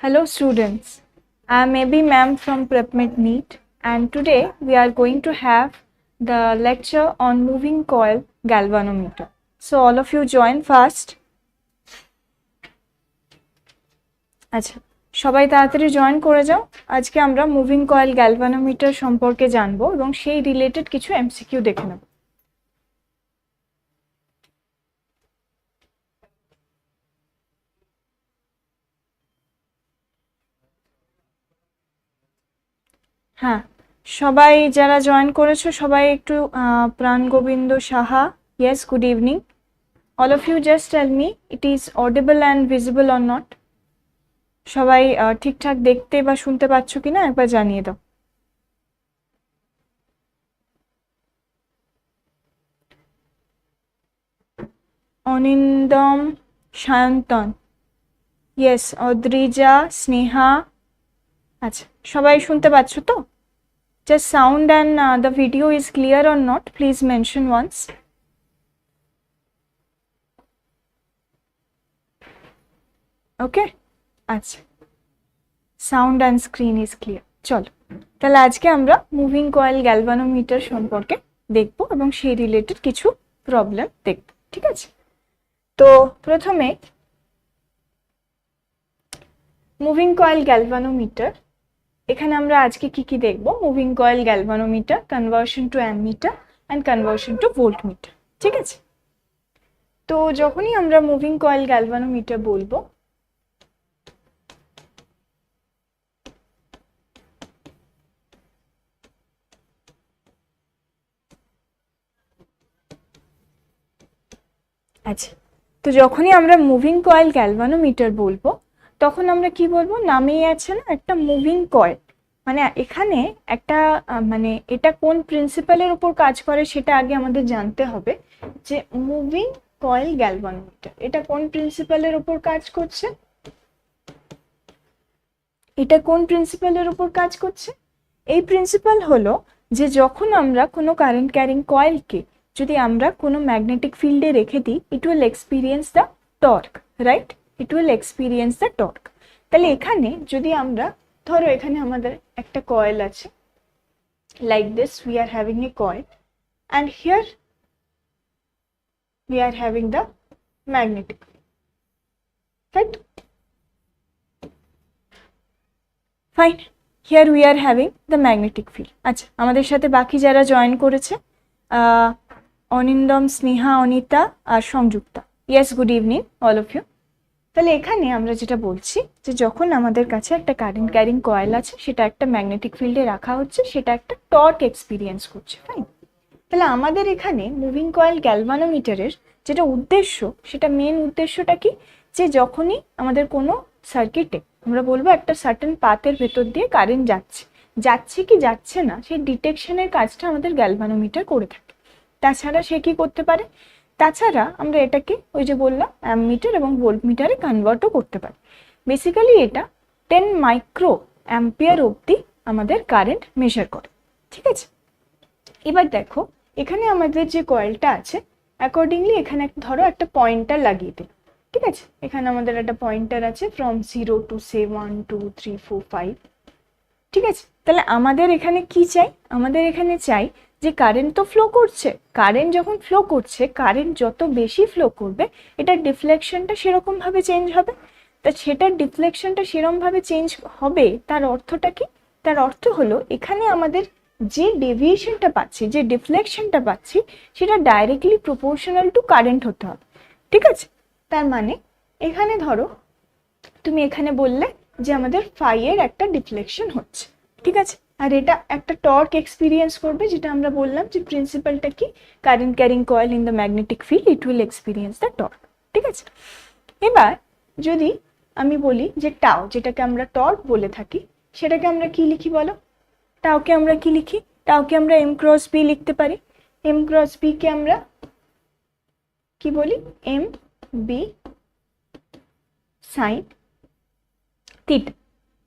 Hello students, I am Maybe Ma'am from PrepMed NEET, and today we are going to have the lecture on moving coil galvanometer. So all of you join fast. আচ্ছা, সবাই তাড়াতাড়ি join করে যাও। আজকে আমরা moving coil galvanometer সম্পর্কে জানবো এবং সেই রিলেটেড কিছু এমসিকিউ দেখে নেব। হ্যাঁ, সবাই যারা জয়েন করেছো সবাই একটু প্রাণ Govinda Saha, yes, good evening. All of you just tell me it is audible and visible or not. সবাই ঠিকঠাক দেখতে বা শুনতে পাচ্ছ কিনা একবার জানিয়ে দাও। অনিন্দম, সায়ন্তন, yes, অদ্রিজা, স্নেহা। আচ্ছা, সবাই শুনতে পাচ্ছ তো? Just sound and the video is clear or not, please mention once. Okay, আচ্ছা, sound and screen is clear. চলো তাহলে আজকে আমরা মুভিং কয়েল গ্যালভানোমিটার সম্পর্কে দেখব এবং সেই রিলেটেড কিছু প্রবলেম দেখব, ঠিক আছে? তো প্রথমে মুভিং কয়েল গ্যালভানোমিটার, এখানে আমরা আজকে কি কি দেখব? Moving coil galvanometer, conversion to ammeter and conversion to voltmeter, ঠিক আছে? তো যখনই আমরা মুভিং কয়েল গ্যালভানোমিটার বলবো, আচ্ছা, তো যখনই আমরা মুভিং কয়েল গ্যালভানোমিটার বলবো তখন আমরা কি বলবো? নামেই আছে না, একটা মুভিং কয়েল, মানে এখানে একটা মানে এটা কোন প্রিন্সিপালের উপর কাজ করে সেটা আগে আমাদের জানতে হবে। যে মুভিং কয়েল গ্যালভানোমিটার এটা কোন প্রিন্সিপালের উপর কাজ করছে? এটা কোন প্রিন্সিপালের উপর কাজ করছে? এই প্রিন্সিপাল হলো যে যখন আমরা কোনো কারেন্ট ক্যারিং কয়েলকে যদি আমরা কোনো ম্যাগনেটিক ফিল্ডে রেখে দিই, it will experience the torque, right? It will experience the torque. তাহলে এখানে যদি আমরা ধরো এখানে আমাদের একটা কয়েল আছে, like this we are having a coil and here we are having the magnetic field, right? Fine, here we are having the magnetic field. আচ্ছা, আমাদের সাথে বাকি যারা জয়েন করেছে, অনিন্দম, স্নেহা, অনিতা আর Sanjukta, yes, good evening all of you. তাহলে এখানে আমরা যেটা বলছি যে যখন আমাদের কাছে একটা কারেন্ট ক্যারিং কয়েল আছে, সেটা একটা ম্যাগনেটিক ফিল্ডে রাখা হচ্ছে, সেটা একটা টর্ক এক্সপিরিয়েন্স করছে, ফাইন। তাহলে আমাদের এখানে মুভিং কয়েল গ্যালভানোমিটারের যেটা উদ্দেশ্য, সেটা মেন উদ্দেশ্যটা কি? যে যখনই আমাদের কোনো সার্কিটে আমরা বলবো একটা সার্টেন পাথের ভেতর দিয়ে কারেন্ট যাচ্ছে কি যাচ্ছে না, সেই ডিটেকশনের কাজটা আমাদের গ্যালভানোমিটার করে থাকে। তাছাড়া সে কি করতে পারে? তাছাড়া আমরা এটাকে ওই যে বললাম অ্যামমিটার এবং ভোল্টমিটারে কনভার্টও করতে পারি। বেসিক্যালি এটা 10 মাইক্রো অ্যাম্পিয়ার অবধি আমাদের কারেন্ট মেজার করে, ঠিক আছে? এবার দেখো এখানে আমাদের যে কয়েলটা আছে, অ্যাকর্ডিংলি এখানে ধরো একটা পয়েন্টার লাগিয়ে দিই, ঠিক আছে? এখানে আমাদের একটা পয়েন্টার আছে ফ্রম 0 to say 1 2 3 4 5, ঠিক আছে? তাহলে আমাদের এখানে কি চাই? আমাদের এখানে চাই যে কারেন্ট তো ফ্লো করছে, কারেন্ট যখন ফ্লো করছে, কারেন্ট যত বেশি ফ্লো করবে এটার ডিফ্লেকশনটা সেরকম ভাবে চেঞ্জ হবে। তা সেটার ডিফ্লেকশনটা সেরকম ভাবে চেঞ্জ হবে, তার অর্থটা কি? তার অর্থ হলো এখানে আমাদের যে ডেভিয়েশনটা পাচ্ছি, যে ডিফ্লেকশনটা পাচ্ছি, সেটা ডাইরেক্টলি প্রপোর্শনাল টু কারেন্ট হতে হবে, ঠিক আছে? তার মানে এখানে ধরো তুমি এখানে বললে যে আমাদের ফাই এর একটা ডিফ্লেকশন হচ্ছে, ঠিক আছে? আর এটা একটা টর্ক এক্সপিরিয়েন্স করবে, যেটা আমরা বললাম যে প্রিন্সিপালটা কি? Current carrying coil in the magnetic field, it will experience the torque, ঠিক আছে? এবার যদি আমি বলি যে টাও, যেটাকে আমরা টর্ক বলে থাকি, সেটাকে আমরা কি লিখি বলো? টাওকে আমরা কি লিখি? টাওকে আমরা এম ক্রস বি লিখতে পারি। এম ক্রস বি কে আমরা কি বলি? M B sine theta.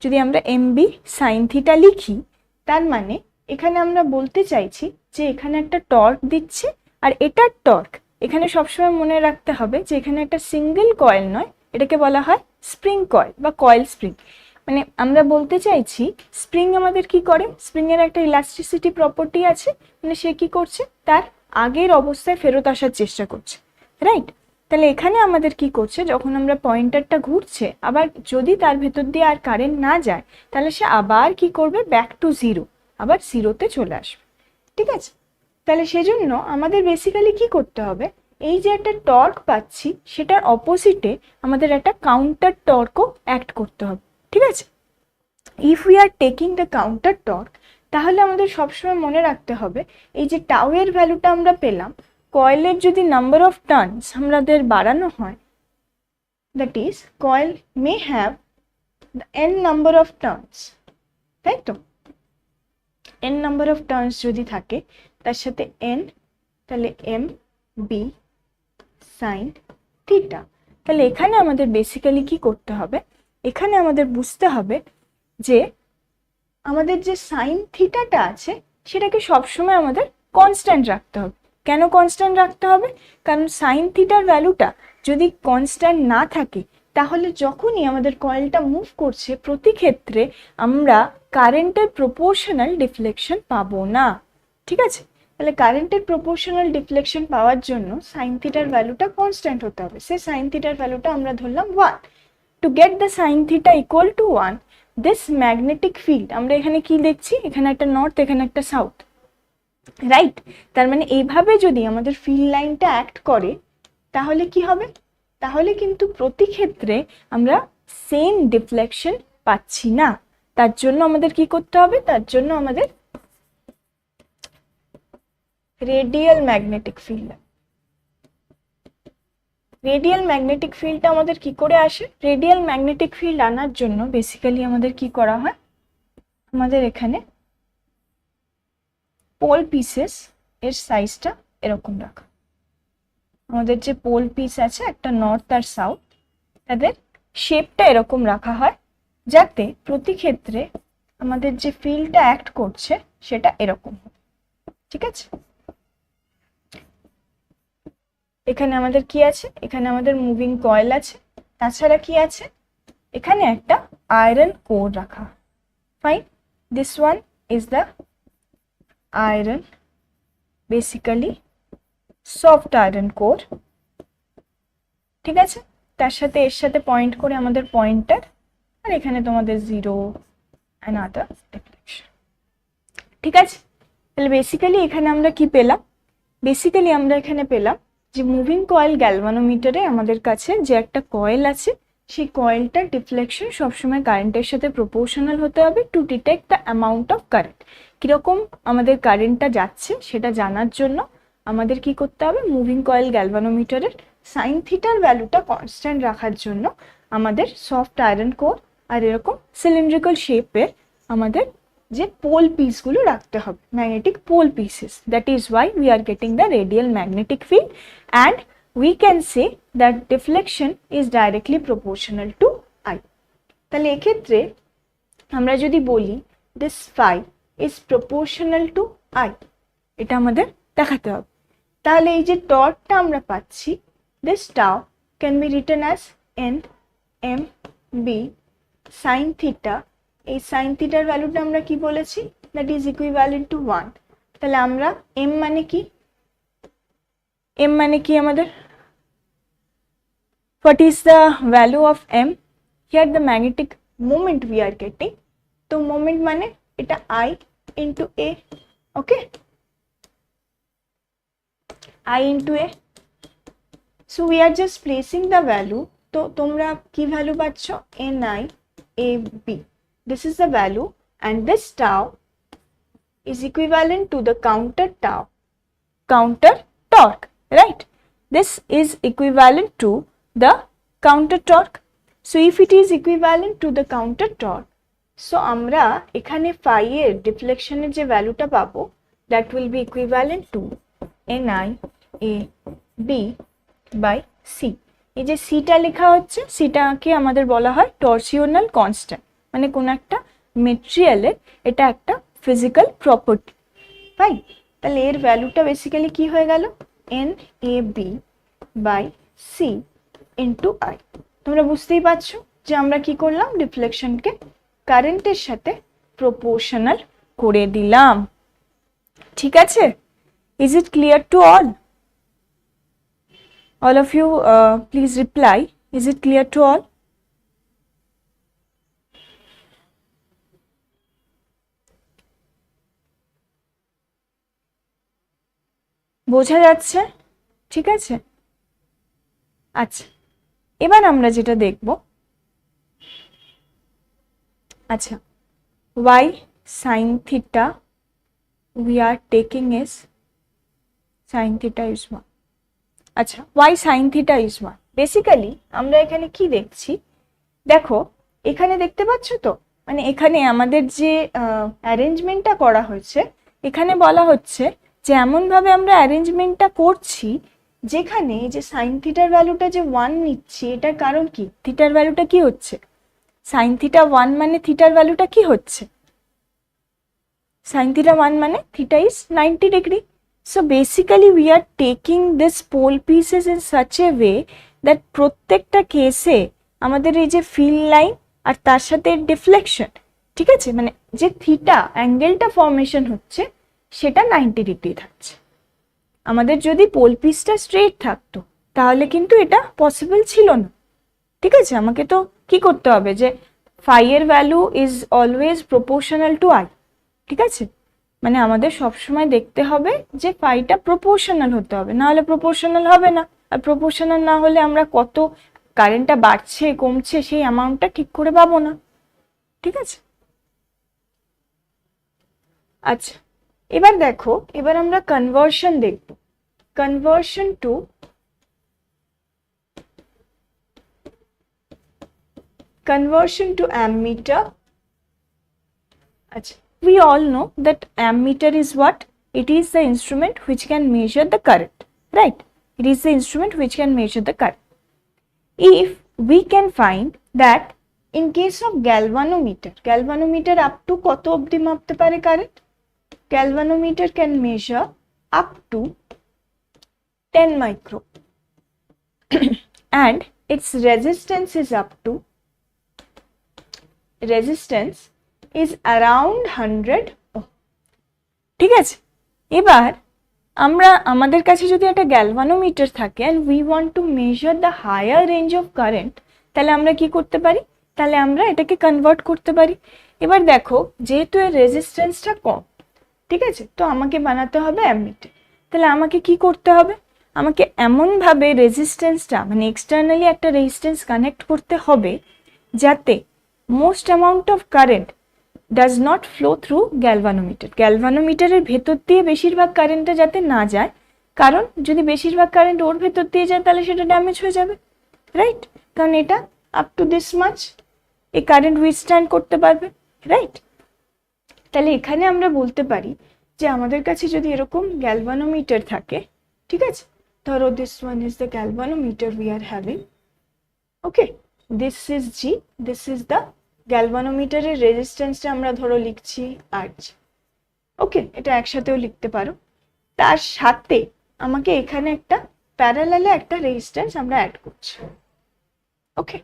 যদি আমরা এম বি সাইন থিটা লিখি, তার মানে এখানে আমরা বলতে চাইছি যে এখানে একটা টর্ক দিচ্ছে, আর এটার টর্ক এখানে সবসময় মনে রাখতে হবে যে এখানে একটা সিঙ্গেল কয়েল নয়, এটাকে বলা হয় স্প্রিং কয়েল বা কয়েল স্প্রিং। মানে আমরা বলতে চাইছি স্প্রিং আমাদের কি করে, স্প্রিং এর একটা ইলাস্টিসিটি প্রপার্টি আছে, মানে সে কি করছে, তার আগের অবস্থায় ফেরত আসার চেষ্টা করছে, রাইট? তাহলে এখানে আমাদের কি করছে, যখন আমরা পয়েন্টারটা ঘুরছে, আবার যদি তার ভেতর দিয়ে আর কারেন্ট না যায়, তাহলে সে আবার কি করবে, ব্যাক টু জিরো, আবার জিরোতে চলে আসবে, ঠিক আছে? তাহলে সেজন্য আমাদের বেসিক্যালি কি করতে হবে, এই যে একটা টর্ক পাচ্ছি সেটার অপোজিটে আমাদের একটা কাউন্টার টর্কও অ্যাক্ট করতে হবে, ঠিক আছে? If we are taking the counter torque, তাহলে আমাদের সবসময় মনে রাখতে হবে এই যে টাউ এর ভ্যালুটা আমরা পেলাম, কয়েলের যদি নাম্বার অফ টার্নস আমাদের বাড়ানো হয়, that is coil may have the n number of turns, তাই তো? n নাম্বার অফ টার্নস যদি থাকে, তার সাথে n, তাহলে m b সাইন থিটা। তাহলে এখানে আমাদের বেসিক্যালি কি করতে হবে, এখানে আমাদের বুঝতে হবে যে আমাদের যে সাইন থিটাটা আছে সেটাকে সবসময় আমাদের কনস্ট্যান্ট রাখতে হবে। কেন কনস্ট্যান্ট রাখতে হবে? কারণ সাইন থিটার ভ্যালুটা যদি কনস্ট্যান্ট না থাকে, তাহলে যখনই আমাদের কয়েলটা মুভ করছে প্রতি ক্ষেত্রে আমরা কারেন্টের প্রপোর্শনাল ডিফ্লেকশন পাবো না, ঠিক আছে? তাহলে কারেন্টের প্রপোর্শনাল ডিফ্লেকশন পাওয়ার জন্য সাইন থিটার ভ্যালুটা কনস্ট্যান্ট হতে হবে। সে সাইন থিটার ভ্যালুটা আমরা ধরলাম 1। To get the sine theta equal to 1, this magnetic field, আমরা এখানে কি দেখছি, এখানে একটা নর্থ, এখানে একটা সাউথ, রাইট? তার মানে এইভাবে যদি আমাদের ফিল্ড লাইনটা অ্যাক্ট করে, তাহলে কি হবে, তাহলে কিন্তু প্রতি ক্ষেত্রে আমরা সেম ডিফ্লেকশন পাচ্ছি না। তার জন্য আমাদের কি করতে হবে, তার জন্য আমাদের radial magnetic field, radial magnetic ফিল্ডটা আমাদের কি করে আসে, রেডিয়াল ম্যাগনেটিক ফিল্ড আনার জন্য বেসিক্যালি আমাদের কি করা হয়, আমাদের এখানে পোল পিসেস এর সাইজটা এরকম রাখা, আমাদের যে পোল পিস আছে একটা নর্থ আর সাউথ, তাদের শেপটা এরকম রাখা হয় যাতে প্রতি ক্ষেত্রে আমাদের যে ফিল্ডটা অ্যাক্ট করছে সেটা এরকম হবে, ঠিক আছে? এখানে আমাদের কি আছে, এখানে আমাদের মুভিং কয়েল আছে, তাছাড়া কি আছে, এখানে একটা আয়রন কোর রাখা, fine. This one is the iron, basically soft iron core, ঠিক আছে? তার সাথে এর সাথে পয়েন্ট করে আমাদের পয়েন্টার, আর এখানে তোমাদের জিরো অ্যান্ড আদার ডিফ্লেকশন, ঠিক আছে? তাহলে বেসিক্যালি এখানে আমরা কি পেলাম, বেসিক্যালি আমরা এখানে পেলাম যে মুভিং কয়েল গ্যালভানোমিটারে আমাদের কাছে যে একটা কয়েল আছে, সেই কয়েলটার ডিফ্লেকশন সবসময় কারেন্টের সাথে প্রপোর্শনাল হতে হবে to detect the amount of current. কীরকম আমাদের কারেন্টটা যাচ্ছে সেটা জানার জন্য আমাদের কি করতে হবে, মুভিং কয়েল গ্যালভানোমিটারের সাইন থিটার ভ্যালুটা কনস্ট্যান্ট রাখার জন্য আমাদের সফট আয়রন কোর আর এরকম সিলিন্ড্রিক্যাল শেপের আমাদের যে পোল পিসগুলো রাখতে হবে, magnetic pole pieces. That is why we are getting the radial magnetic field and we can say that deflection is directly proportional to I. তাহলে এক্ষেত্রে আমরা যদি বলি this phi is proportional to I, এটা আমাদের দেখাতে হবে। তাহলে এই যে টর্কটা আমরা পাচ্ছি, this tau can be written as n m b sin theta, এই sin theta এর ভ্যালুটা আমরা কি বলেছি, that is equivalent to 1। তাহলে আমরা m মানে কি, m মানে কি আমাদের, what is the value of m? Here the magnetic moment we are getting, তো moment মানে এটা I into A, okay, I into A, so we are just placing the value, তো তোমরা কি ভ্যালু পাচ্ছ, ni a b, this is the value and this tau is equivalent to the counter torque, right? This is equivalent to the counter torque. So if it is equivalent to the counter torque, so আমরা এখানে phi এর deflection এর যে ভ্যালুটা পাবো, that will be equivalent to ni a b by c। এই যে c টা লেখা হচ্ছে, c টাকে আমাদের বলা হয় টরসিওনাল কনস্ট্যান্ট, মানে কোন একটা মেটেরিয়ালের এটা একটা ফিজিক্যাল প্রপার্টি, ফাইন। তাহলে এর ভ্যালুটা বেসিক্যালি কি হয়ে গেল, n a b by c into I। তোমরা বুঝতেই পারছো যে আমরা কি করলাম, ডিফ্লেকশনকে কারেন্টের সাথে প্রপোর্শনাল করে দিলাম। ঠিক আছে? Is it clear to all? All of you please reply. Is it clear to all? বোঝা যাচ্ছে? ঠিক আছে, আচ্ছা এবার আমরা যেটা দেখব, আচ্ছা y sin theta we are taking is sin theta is 1. আচ্ছা y sin theta is 1, basically আমরা এখানে কি দেখছি, দেখো এখানে দেখতে পাচ্ছ তো, মানে এখানে আমাদের যে অ্যারেঞ্জমেন্টটা করা হয়েছে, এখানে বলা হচ্ছে যে এমনভাবে আমরা অ্যারেঞ্জমেন্টটা করছি যেখানে যে সাইন থিটার ভ্যালুটা যে 1 নিচ্ছি, এটার কারণ কি, থিটার ভ্যালুটা কি হচ্ছে, সাইন থিটা 1 মানে থিটার ভ্যালুটা কি হচ্ছে, সাইন থিটা 1 মানে theta is 90 degree. So basically we are taking this pole pieces in such a way that প্রত্যেকটা কেসে আমাদের এই যে ফিল লাইন আর তার সাথে ডিফ্লেকশন, ঠিক আছে, মানে যে থিটা অ্যাঙ্গেলটা ফর্মেশন হচ্ছে সেটা 90 ডিগ্রি থাকছে। আমাদের যদি পোল পিসটা স্ট্রেট থাকতো তাহলে কিন্তু এটা পসিবল ছিল না। ঠিক আছে, আমাকে তো কি করতে হবে যে ফাই এর value is always proportional to I. ঠিক আছে, মানে আমাদের সবসময় দেখতে হবে যে ফাইটা প্রপোর্শনাল হতে হবে, না হলে প্রপোর্শনাল হবে না। আর প্রপোর্শনাল না হলে আমরা কত কারেন্টটা বাড়ছে কমছে সেই অ্যামাউন্টটা ঠিক করে পাবো না। ঠিক আছে, আচ্ছা এবার দেখো, এবার আমরা কনভার্সন দেখব, কনভার্সন টু ammeter. আচ্ছা, we all know that ammeter is what? It is the instrument which can measure the current, right? It is the instrument which can measure the current. If we can find that in case of galvanometer up to কত অবধি মাপতে পারে current? Galvanometer can measure up to 10 micro and its resistance is around 100 ohm. ঠিক আছে, এবার আমরা আমাদের কাছে যদি একটা গ্যালভানোমিটার থাকে and we want to measure the higher range of current, তাহলে আমরা কি করতে পারি, তাহলে আমরা এটাকে কনভার্ট করতে পারি। এবার দেখো যেহেতু এর রেজিস্ট্যান্সটা কম, ঠিক আছে, তো আমাকে বানাতে হবে অ্যামিটার। তাহলে আমাকে কি করতে হবে, আমাকে এমনভাবে রেজিস্ট্যান্সটা মানে এক্সটার্নালি একটা রেজিস্ট্যান্স কানেক্ট করতে হবে যাতে most amount of current does not flow through galvanometer. গ্যালভানোমিটারের ভেতর দিয়ে বেশিরভাগ কারেন্টটা যাতে না যায়, কারণ যদি বেশিরভাগ কারেন্ট ওর ভেতর দিয়ে যায় তাহলে সেটা ড্যামেজ হয়ে যাবে, রাইট? কারণ এটা আপ টু দিস মাচ এই কারেন্ট উইথস্ট্যান্ড করতে পারবে, রাইট? তাহলে এখানে আমরা বলতে পারি যে আমাদের কাছে যদি এরকম গ্যালভানোমিটার থাকে, ঠিক আছে, ধরো this one is the galvanometer we are having, okay, this is G, this is the গ্যালভানোমিটারের রেজিস্ট্যান্সটা আমরা ধরো লিখছি আরজি, ওকে, এটা একসাথেও লিখতে পারো। তার সাথে আমাকে এখানে একটা প্যারালালে একটা রেজিস্ট্যান্স আমরা অ্যাড করছি, ওকে।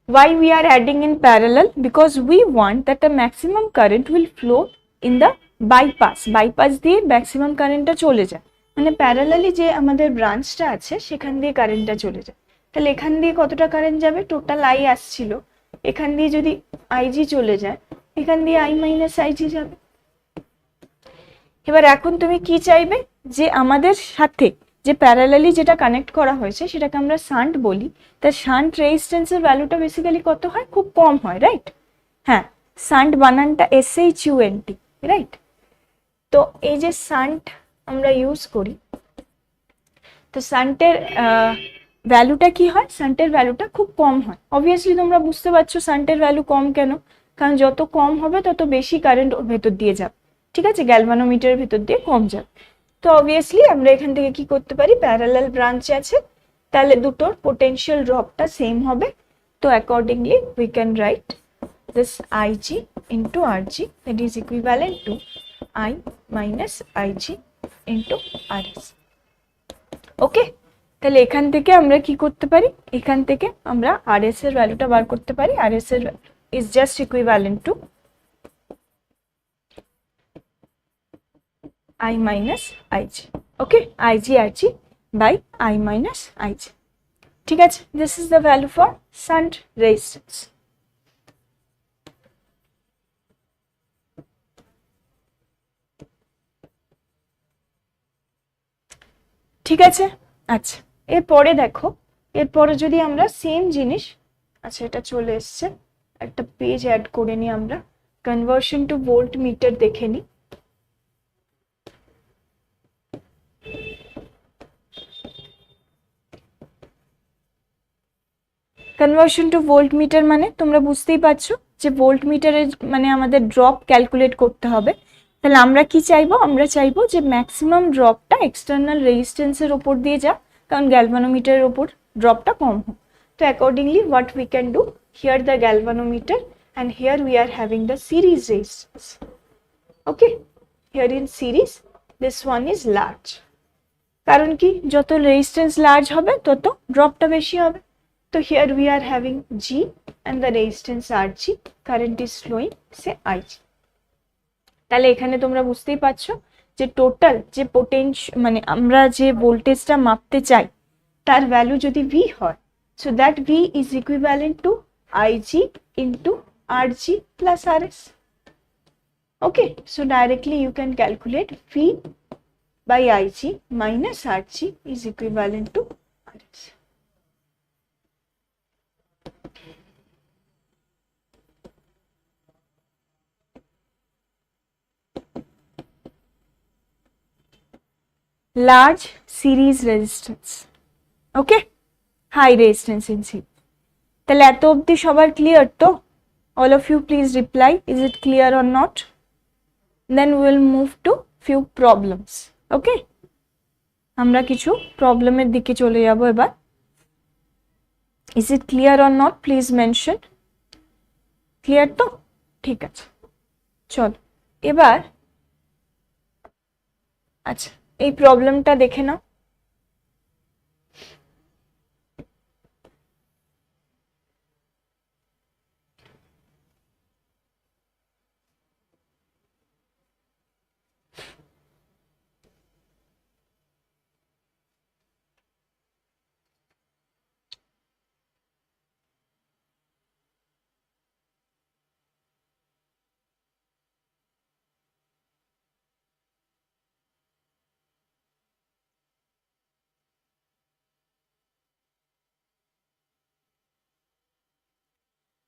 Why we are adding in parallel? Because we want that the maximum current will flow in the bypass দিয়ে maximum কারেন্টটা চলে যায়, মানে প্যারালালি যে আমাদের ব্রাঞ্চটা আছে সেখান দিয়ে কারেন্টটা চলে যায়। তাহলে এখান দিয়ে কতটা কারেন্ট যাবে, টোটাল আই আসছিল, এখান দিয়ে যদি আইজি চলে যায়, এখান দিয়ে আই মাইনাস আইজি যাবে। এবার এখন তুমি কি চাইবে, যে আমাদের সাথে যে প্যারালালি যেটা কানেক্ট করা হয়েছে সেটাকে আমরা শান্ট বলি, তার শান্ট রেজিস্ট্যান্সের ভ্যালুটা বেসিক্যালি কত হয়, খুব কম হয়, রাইট? হ্যাঁ, শান্ট বানানটা SHUNT, রাইট? তো এই যে শান্ট আমরা ইউজ করি, তো শান্টের ভ্যালুটা কি হয়, শান্টের ভ্যালুটা খুব কম হয়। অবভিয়াসলি তোমরা বুঝতে পারছো শান্টের ভ্যালু কম কেন, কারণ যত কম হবে তত বেশি কারেন্ট ওর ভেতর দিয়ে যাবে, ঠিক আছে, গ্যালভানোমিটারের ভেতর দিয়ে কম যাবে। তো অবভিয়াসলি আমরা এখান থেকে কি করতে পারি, প্যারালাল ব্রাঞ্চ আছে, তাহলে দুটোর পোটেনশিয়াল ড্রপটা সেম হবে। তো accordingly we can write this IG into RG, that is equivalent two I minus IG into RS, ওকে। তাহলে এখান থেকে আমরা কি করতে পারি, এখান থেকে আমরা RS এর ভ্যালুটা বার করতে পারি। RS এর is just equivalent to I minus IG, okay, IG RG by I minus IG, ঠিক আছে। This is the value for shunt resistance. ঠিক আছে, আচ্ছা এরপরে দেখো, এরপরে যদি আমরা সেম জিনিস, আচ্ছা এটা চলে এসছে, একটা পেজ অ্যাড করে নিই, আমরা কনভার্সন টু ভোল্ট মিটার দেখে নিই। কনভার্সন টু ভোল্ট মিটার মানে তোমরা বুঝতেই পারছো যে ভোল্ট মিটারের মানে আমাদের ড্রপ ক্যালকুলেট করতে হবে। তাহলে আমরা কি চাইবো, আমরা চাইবো যে ম্যাক্সিমাম ড্রপটা এক্সটার্নাল রেজিস্ট্যান্সের ওপর দিয়ে যা, কারণ গ্যালভানোমিটারের ওপর ড্রপটা কম হোক। তো accordingly what we can do, here the galvanometer and here we are having the series resistance, okay, here in series this one is large, কারণ কি যত রেজিস্ট্যান্স লার্জ হবে তত ড্রপটা বেশি হবে। তো here we are having G and the resistance RG, current is flowing say IG। তাহলে এখানে তোমরা বুঝতেই পারছো যে টোটাল যে পোটেনশিয়াল মানে আমরা যে ভোল্টেজটা মাপতে চাই তার ভ্যালু যদি V হয়, so that V is equivalent to IG into RG plus RS, okay, so directly you can calculate V by IG minus RG is equivalent to RS. Large series resistance, okay, high resistance in series। তাহলে এত অবধি সবার clear তো? All of you please reply, is it clear or not? Then we will move to few problems, okay, আমরা কিছু প্রবলেমের দিকে চলে যাব এবার। Is it clear or not? Please mention. Clear তো? ঠিক আছে, চলো এবার আচ্ছা এই প্রবলেমটা দেখে নাও।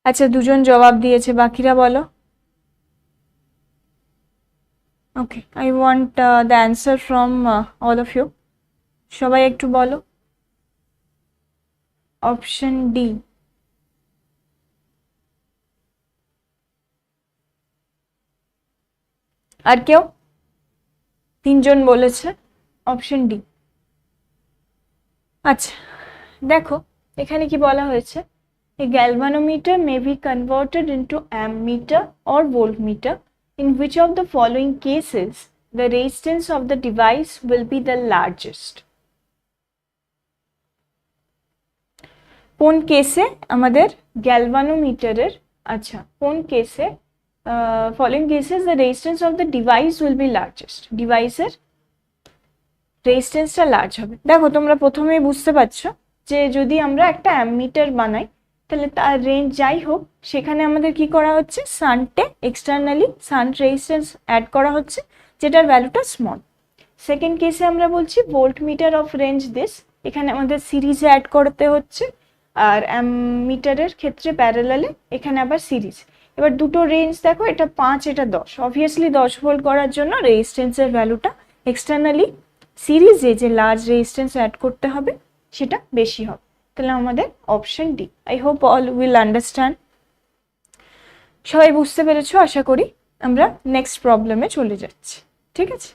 আচ্ছা দুজন জবাব দিয়েছে, বাকিরা বলো। Okay, I want the answer from all of you, সবাই একটু বলো। অপশন ডি, আর কেউ? তিনজন বলেছে অপশন ডি। আচ্ছা দেখো এখানে কি বলা হয়েছে, a galvanometer may be converted into ammeter or voltmeter, in which of the following cases the resistance of the device will be the largest? কোন কেসে আমাদের গ্যালভানোমিটারের, আচ্ছা কোন কেসে following cases the resistance of the device will be largest, ডিভাইসের রেজিস্ট্যান্সটা large হবে। দেখো তোমরা প্রথমেই বুঝতে পারছো যে যদি আমরা একটা অ্যামমিটার বানাই তাহলে তার রেঞ্জ যাই হোক সেখানে আমাদের কি করা হচ্ছে, শান্টে এক্সটার্নালি শান্ট রেজিস্ট্যান্স অ্যাড করা হচ্ছে যেটার ভ্যালুটা স্মল। সেকেন্ড কেসে আমরা বলছি ভোল্টমিটার অফ রেঞ্জ দিস, এখানে আমাদের সিরিজে অ্যাড করতে হচ্ছে, আর অ্যামমিটারের ক্ষেত্রে প্যারালালে এখানে আবার সিরিজ। এবার দুটো রেঞ্জ দেখো, এটা 5 এটা 10, অবভিয়াসলি 10 ভোল্ট করার জন্য রেজিস্ট্যান্সের ভ্যালুটা এক্সটার্নালি সিরিজে যে লার্জ রেজিস্ট্যান্স অ্যাড করতে হবে সেটা বেশি হবে। তাহলে আমাদের option D. I hope all will understand, সবাই বুঝতে পেরেছো আশা করি। আমরা নেক্সট প্রবলেমে চলে যাচ্ছি, ঠিক আছে।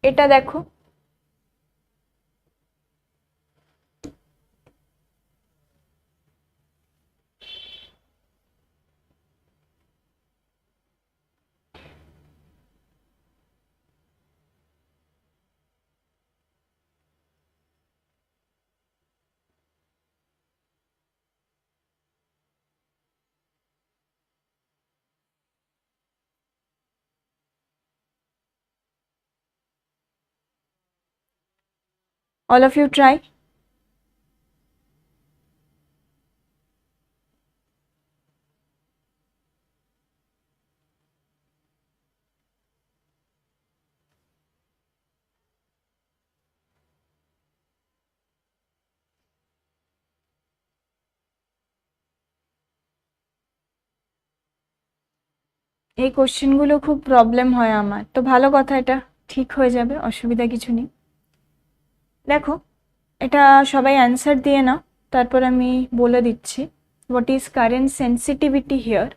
এটা দেখো, অল অফ ইউ ট্রাই। এই কোশ্চেনগুলো খুব প্রবলেম হয় আমার, তো ভালো কথা, এটা ঠিক হয়ে যাবে, অসুবিধা কিছু নেই। দেখো, এটা সবাই অ্যান্সার দিয়ে নাও, তারপর আমি বলে দিচ্ছি what is current sensitivity here.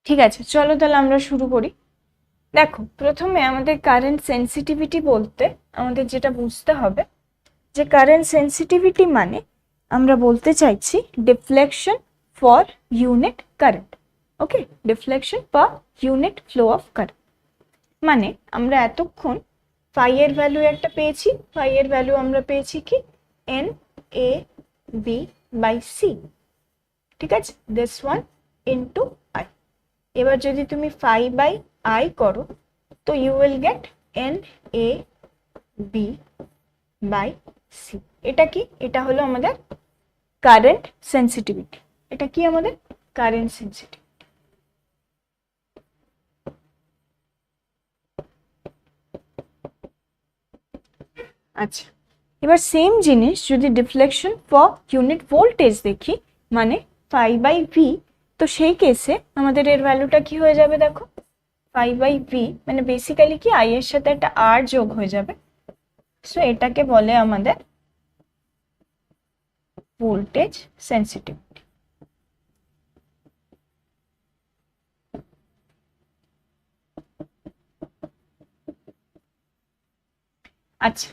ঠিক আছে, চলো তাহলে আমরা শুরু করি। দেখো, প্রথমে আমাদের কারেন্ট সেন্সিটিভিটি বলতে আমাদের যেটা বুঝতে হবে, যে কারেন্ট সেন্সিটিভিটি মানে আমরা বলতে চাইছি deflection for unit current. Okay, deflection per unit flow of current. মানে আমরা এতক্ষণ ফাই এর ভ্যালু একটা পেয়েছি, ফাই এর ভ্যালু আমরা পেয়েছি কি N A B by C, ঠিক আছে, দিস ওয়ান ইন্টু আই। এবার যদি তুমি ফাই বাই আই করো তো you will get N A B by C. এটা কি? এটা হলো আমাদের কারেন্ট সেন্সিটিভিটি। এটা কি আমাদের কারেন্ট সেন্সিটিভিটি। আচ্ছা, এবার সেম জিনিস যদি ডিফ্লেকশন ফর ইউনিট ভোল্টেজ দেখি, মানে ফাই বাই ভি, তো সেই কেসে আমাদের এর ভ্যালুটা কি হয়ে যাবে? দেখো, ফাই বাই ভি মানে বেসিক্যালি কি আই এর সাথে একটা আর যোগ হয়ে যাবে, সো এটাকে বলে আমাদের ভোল্টেজ সেন্সিটিভিটি। আচ্ছা,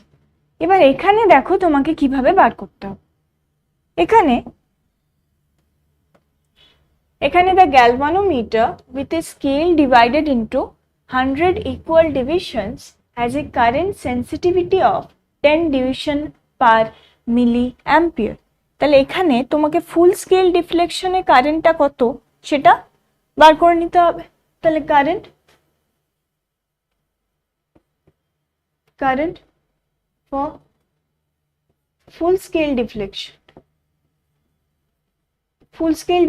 এবার এখানে দেখো তোমাকে কিভাবে বার করতে হবে। এখানে the galvanometer with a scale divided into 100 equal divisions has a current sensitivity of 10 division per milliampere। তাহলে এখানে তোমাকে ফুল স্কেল ডিফ্লেকশনে কারেন্টটা কত সেটা বার করে নিতে হবে। তাহলে current for full scale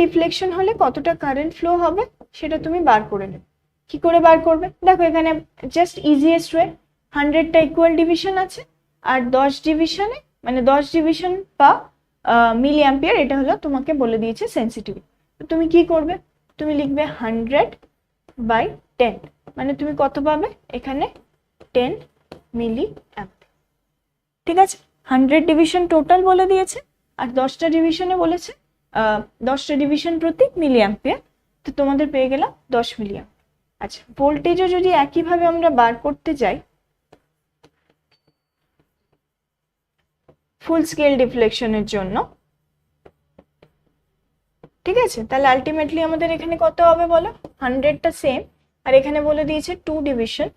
deflection হলে কতটা কারেন্ট ফ্লো হবে সেটা তুমি বার করে নেবে। কি করে বার করবে? দেখো, এখানে জাস্ট ইজিয়েস্ট ওয়ে, 100টা ইকুয়াল ডিভিশন আছে আর 10 ডিভিশনে মানে 10 ডিভিশন বা মিলি অ্যাম্পিয়ার, এটা হলো তোমাকে বলে দিয়েছে সেন্সিটিভিটি। তো তুমি কি করবে? তুমি লিখবে 100 বাই 10, মানে তুমি কত পাবে? এখানে 10 মিলি অ্যাম্পিয়ার। ঠিক আছে, 100 ডিভিশন টোটাল বলে দিয়েছে আর 10টা ডিভিশনে বলেছে 10টা ডিভিশন প্রতি মিলি অ্যাম্পিয়ার, তো তোমাদের পেয়ে গেলাম 10 মিলি অ্যাম্পিয়ার। আচ্ছা, ভোল্টেজও যদি একইভাবে আমরা বার করতে যাই ফুল স্কেল ডিফ্লেকশনের জন্য, ঠিক আছে, তাহলে আলটিমেটলি আমাদের এখানে কত হবে বলো? 100টা সেম, আর এখানে বলে দিয়েছে 2 ডিভিশন,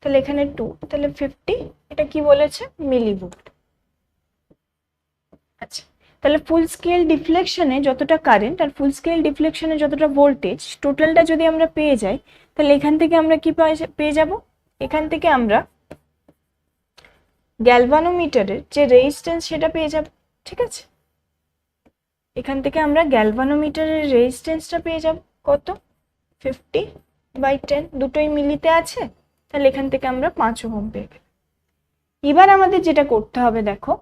তাহলে এখানে 2, তাহলে 50, এটা কি বলেছে? মিলিভোল্ট। আচ্ছা, তাহলে ফুল স্কেল ডিফ্লেকশনে যতটা কারেন্ট আর ফুল স্কেল ডিফ্লেকশনে যতটা ভোল্টেজ, টোটালটা যদি আমরা পেয়ে যাই, তাহলে এখান থেকে আমরা কি পেয়ে যাব? এখান থেকে আমরা গ্যালভানোমিটারের যে রেজিস্ট্যান্স সেটা পেয়ে যাব। ঠিক আছে, এখান থেকে আমরা গ্যালভানোমিটারের রেজিস্ট্যান্সটা পেয়ে যাব কত? 50/10, দুটোই মিলিতে আছে, তাহলে এখান থেকে আমরা 5 ওহম পেয়ে গেলাম। এবার আমাদের যেটা করতে হবে, দেখো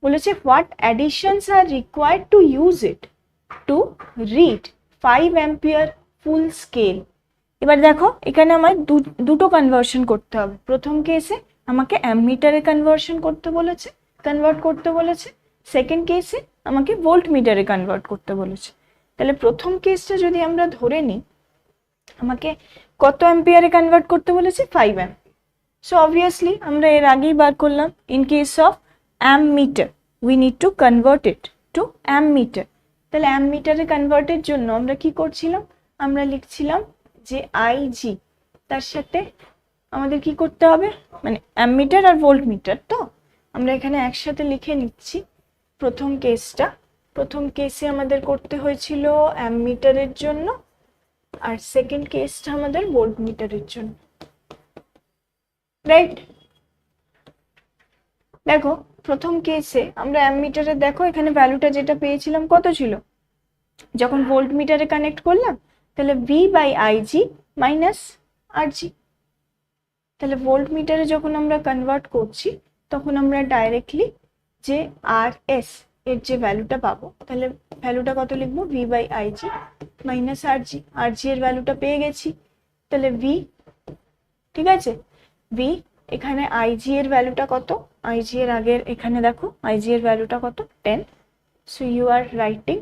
বলেছে what additions are required to use it to read 5 ampere full scale. এবার দেখো, এখানে আমার দুটো কনভার্সন করতে হবে। প্রথম কেসে আমাকে অ্যামমিটারে কনভার্ট করতে বলেছে, সেকেন্ড কেসে আমাকে ভোল্ট মিটারে কনভার্ট করতে বলেছে। তাহলে প্রথম কেসটা যদি আমরা ধরে নিই, আমাকে কত অ্যাম্পিয়ারে কনভার্ট করতে বলেছে? 5 অ্যাম্পিয়ার। সো অবভিয়াসলি আমরা এর আগেই বার করলাম, in case of ammeter we need to convert it to ammeter. তাহলে অ্যামমিটারে কনভার্টের জন্য আমরা কি করছিলাম? আমরা লিখছিলাম যে আইজি, তার সাথে আমাদের কি করতে হবে, মানে অ্যামমিটার আর ভোল্টমিটার, তো আমরা এখানে একসাথে লিখে নিচ্ছি প্রথম কেসে আমাদের করতে হয়েছিল অ্যামমিটারের জন্য, আর সেকেন্ড কেসটা আমাদের ভোল্টমিটারের জন্য, রাইট? দেখো প্রথম কেসে আমরা অ্যামমিটারে দেখো এখানে ভ্যালুটা যেটা পেয়েছিলাম কত ছিল, যখন ভোল্টমিটারে কানেক্ট করলাম, তাহলে ভি বাই আইজি মাইনাস আরজি। তাহলে ভোল্টমিটারে যখন আমরা কনভার্ট করছি তখন আমরা ডাইরেক্টলি যে আর এস এর যে ভ্যালুটা পাবো, তাহলে ভ্যালুটা কত লিখবো? ভি বাই আইজি মাইনাস আরজি। আরজি এর ভ্যালুটা পেয়ে গেছি, তাহলে ভি, ঠিক আছে, ভি, এখানে আইজি এর ভ্যালুটা কত? আইজি এর আগের এখানে দেখো আইজি এর ভ্যালুটা কত? 10। সো ইউ আর রাইটিং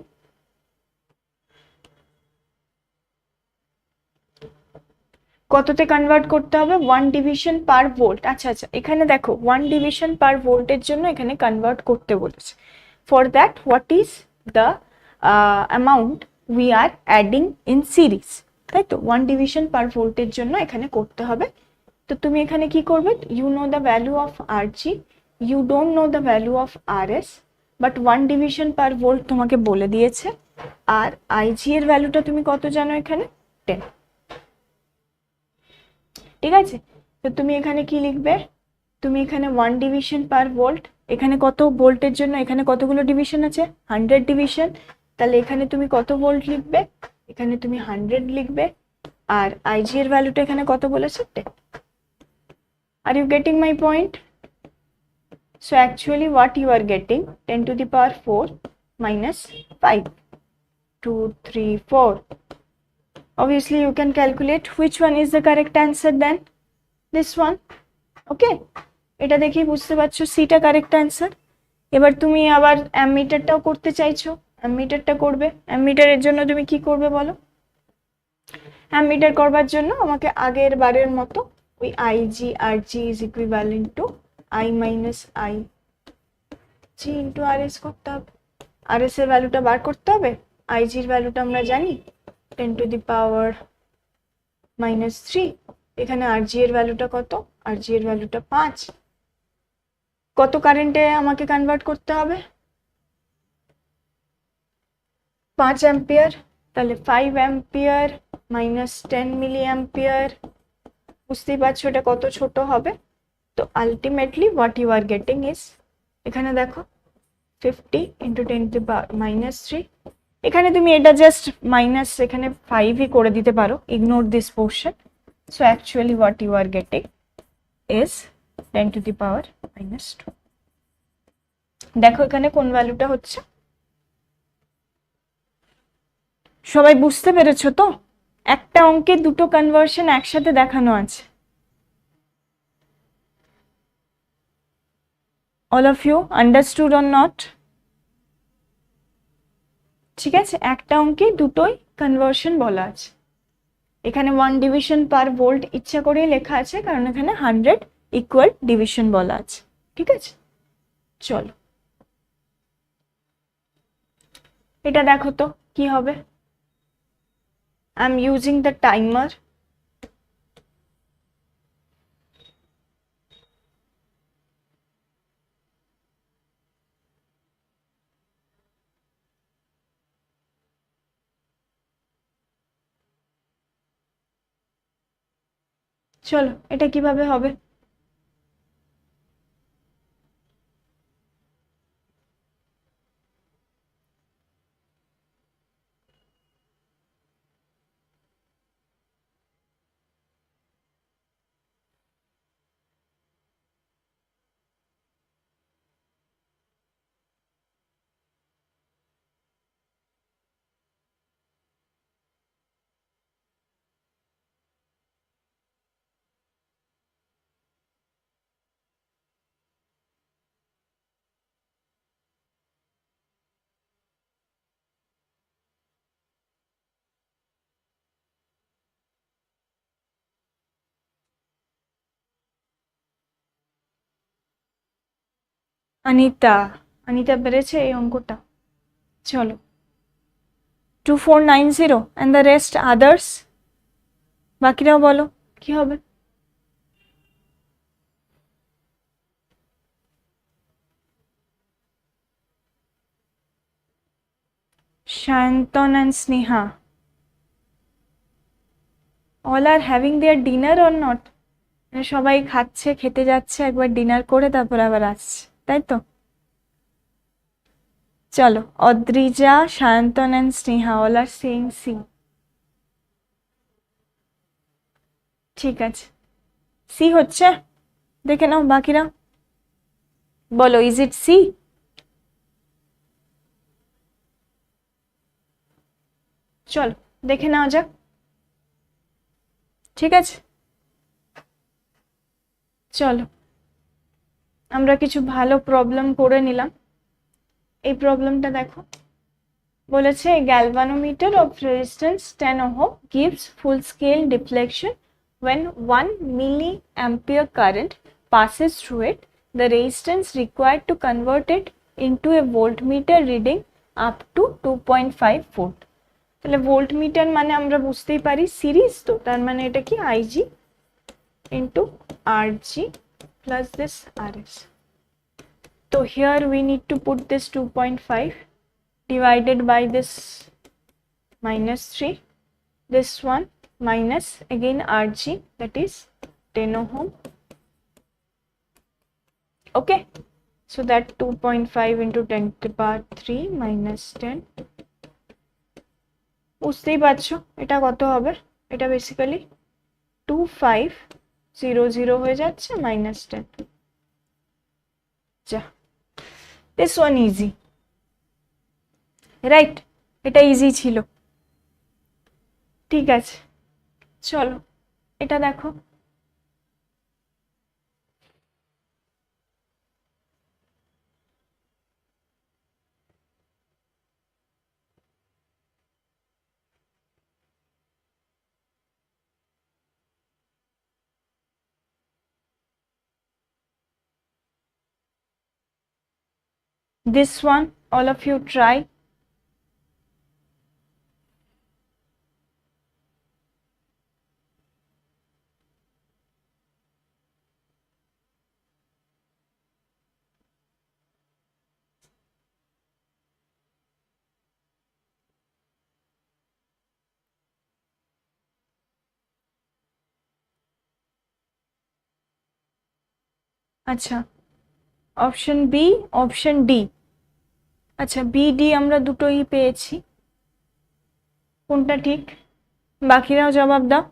কততে কনভার্ট করতে হবে? 1 ডিভিশন পার ভোল্ট। আচ্ছা, এখানে দেখো 1 ডিভিশন পার ভোল্টের জন্য এখানে কনভার্ট করতে বলেছে। For that what is the amount we are adding in series, তাই তো? 1 ডিভিশন পার ভোল্টের জন্য এখানে করতে হবে। তো তুমি এখানে কি করবে? You know the value of RG, you don't know the value of RS, but 1 division per volt তোমাকে বলে দিয়েছে। আর আইজি এর ভ্যালুটা তুমি কত জানো? এখানে 10, ঠিক আছে? তো তুমি এখানে কি লিখবে? তুমি এখানে 1 ডিভিশন পার ভোল্ট, এখানে কত ভোল্টের জন্য এখানে কতগুলো ডিভিশন আছে? 100 ডিভিশন। তাহলে এখানে তুমি কত ভোল্ট লিখবে? এখানে তুমি 100 লিখবে। আর আইজি এর ভ্যালুটা এখানে কত বলেছে? 10। Are you getting my point? So actually what you are getting, 10 to the power 4 minus 5, 2, 3, 4. Obviously you can calculate which one is the correct answer then. This one. Okay, এটা দেখেই বুঝতে পারছো সিটা কারেক্ট অ্যান্সার। এবার তুমি আবার অ্যামমিটারটাও করতে চাইছো, অ্যামমিটারটা করবে। অ্যামমিটারের জন্য তুমি কি করবে বলো? অ্যামমিটার করবার জন্য আমাকে আগের বারের মতো ওই IG RG is equivalent to I minus I G into R S করতে হবে। আর এস এর ভ্যালুটা বার করতে হবে। আইজির ভ্যালুটা আমরা জানি 10 টু দি পাওয়ার মাইনাস 3। এখানে আরজি এর ভ্যালুটা কত? আরজি এর ভ্যালুটা 5। কত কারেন্টে আমাকে কনভার্ট করতে হবে? 5 অ্যাম্পিয়ার। তাহলে 5 অ্যাম্পিয়ার মাইনাস 10 মিলি অ্যাম্পিয়ার, বুঝতেই পারছো এটা কত ছোট হবে। তো ultimately what you are getting is, এখানে দেখো 50 into 10 to the power minus 3। এখানে তুমি এটা জাস্ট মাইনাস এখানে 5ই করে দিতে পারো, ignore this portion. So actually what you are getting is 10 to the power minus 2। দেখো এখানে কোন ভ্যালুটা হচ্ছে, সবাই বুঝতে পেরেছো তো? একটা অঙ্কে দুটো কনভার্সন একসাথে দেখানো আছে। All of you understood or not? ঠিক আছে, একটা অঙ্কে দুটোই কনভার্সন বলা আছে। এখানে 1 ডিভিশন পার ভোল্ট ইচ্ছা করেই লেখা আছে কারণ এখানে 100 ইকুয়াল ডিভিশন বলা আছে, ঠিক আছে? চলো এটা দেখো তো কি হবে। I am using the timer. চলো এটা কিভাবে হবে? অনিতা অনিতা পেরেছে এই অঙ্কটা। চলো 2490 অ্যান্ড দ্য রেস্ট আদার্স। বাকিরাও বলো কি হবে। Shanton and Sneha, all are having their dinner or not? সবাই খাচ্ছে, খেতে যাচ্ছে, একবার ডিনার করে তারপর আবার আসছে, তাই তো? চলো Adrija, Sayantan and Sneha all are saying C. ঠিক আছে, সি হচ্ছে। দেখে নাও বাকিরা বলো, ইজ ইট সি? চলো দেখে নেওয়া যাক। ঠিক আছে, চলো আমরা কিছু ভালো প্রবলেম করে নিলাম। এই প্রবলেমটা দেখো, বলেছে galvanometer of resistance 10 ohm gives full scale deflection when 1 milliampere current passes through it. The resistance required to convert it into a voltmeter reading up to 2.5 volt. তাহলে ভোল্টমিটার মানে আমরা বুঝতেই পারি সিরিজ, তো তার মানে এটা কি IG into RG plus this RS. So here we need to put this 2.5 divided by this -3, this one minus again RG, that is 10 ohm. Okay, so that 2.5 into 10 to the power 3 minus 10. বুঝতেই পারছো এটা কত হবে, এটা basically 2500 হয়ে যাচ্ছে -10. যা, this one easy, right? এটা ইজি ছিল। ঠিক আছে, চলো এটা দেখো। This one all of you try. আচ্ছা, অপশন বি, অপশন ডি। আচ্ছা, বি ডি আমরা দুটোই পেয়েছি, কোনটা ঠিক? বাকিরাও জবাব দাও।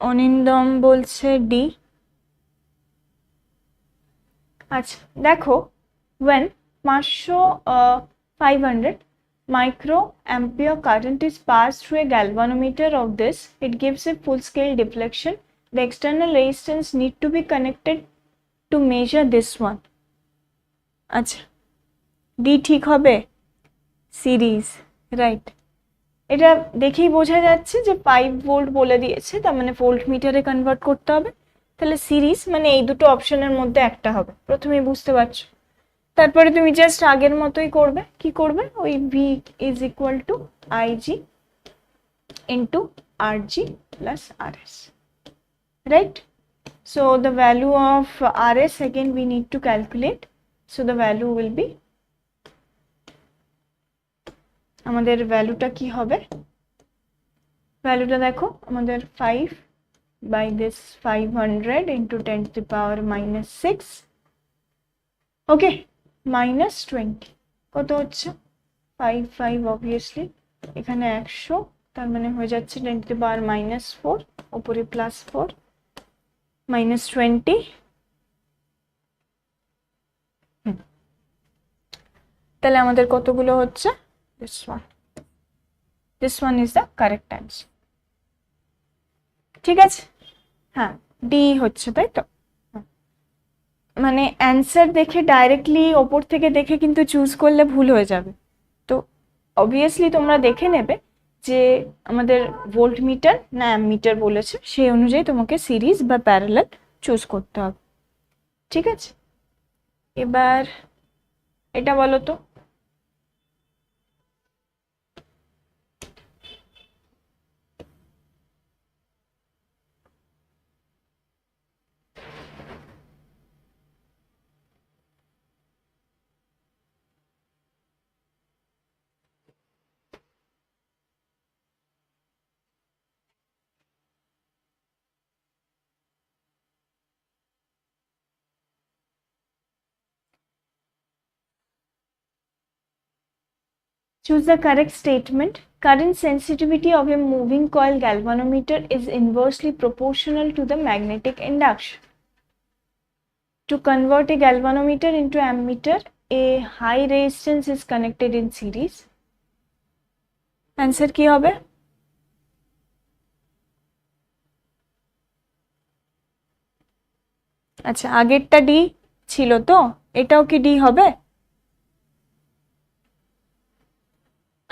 অনিন্দম বলছে ডি। আচ্ছা দেখো, when 500 microampere current is passed through a galvanometer of this, it gives a full scale deflection. The external resistance need to be connected to measure this one. আচ্ছা, ডি ঠিক হবে, সিরিজ, রাইট। এটা দেখেই বোঝা যাচ্ছে যে 5 ভোল্ট বলে দিয়েছে, তার মানে ভোল্ট মিটারে কনভার্ট করতে হবে। তাহলে সিরিজ মানে এই দুটো অপশনের মধ্যে একটা হবে, প্রথমেই বুঝতে পারছো। তারপরে তুমি জাস্ট আগের মতোই করবে, কি করবে, ওই V is equal to IG into RG plus RS, right? So the value of RS again we need to calculate. So the value will be, আমাদের ভ্যালুটা কি হবে, ভ্যালুটা দেখো আমাদের 5 by this 500 into 10 to the power -6, ওকে, -20 কত হচ্ছে 5 obviously, এখানে 100, তার মানে হয়ে যাচ্ছে 10 to the power -4, উপরে +4 -20। তাহলে আমাদের কতগুলো হচ্ছে, this one is the correct answer. ঠিক আছে, হ্যাঁ ডি হচ্ছে, তাই তো? মানে অ্যান্সার দেখে ডাইরেক্টলি ওপর থেকে দেখে কিন্তু চুজ করলে ভুল হয়ে যাবে। তো অবভিয়াসলি তোমরা দেখে নেবে যে আমাদের ভোল্ট মিটার না অ্যামমিটার বলেছে, সেই অনুযায়ী তোমাকে সিরিজ বা প্যারালাল চুজ করতে হবে। ঠিক আছে, এবার এটা বলো তো। Choose the correct statement. Current sensitivity of a moving coil galvanometer is inversely proportional to the magnetic induction. To convert a galvanometer into ammeter, a high resistance is connected in series. Answer কি হবে? আচ্ছা, আগেরটা D ছিল তো, এটাও কি D হবে?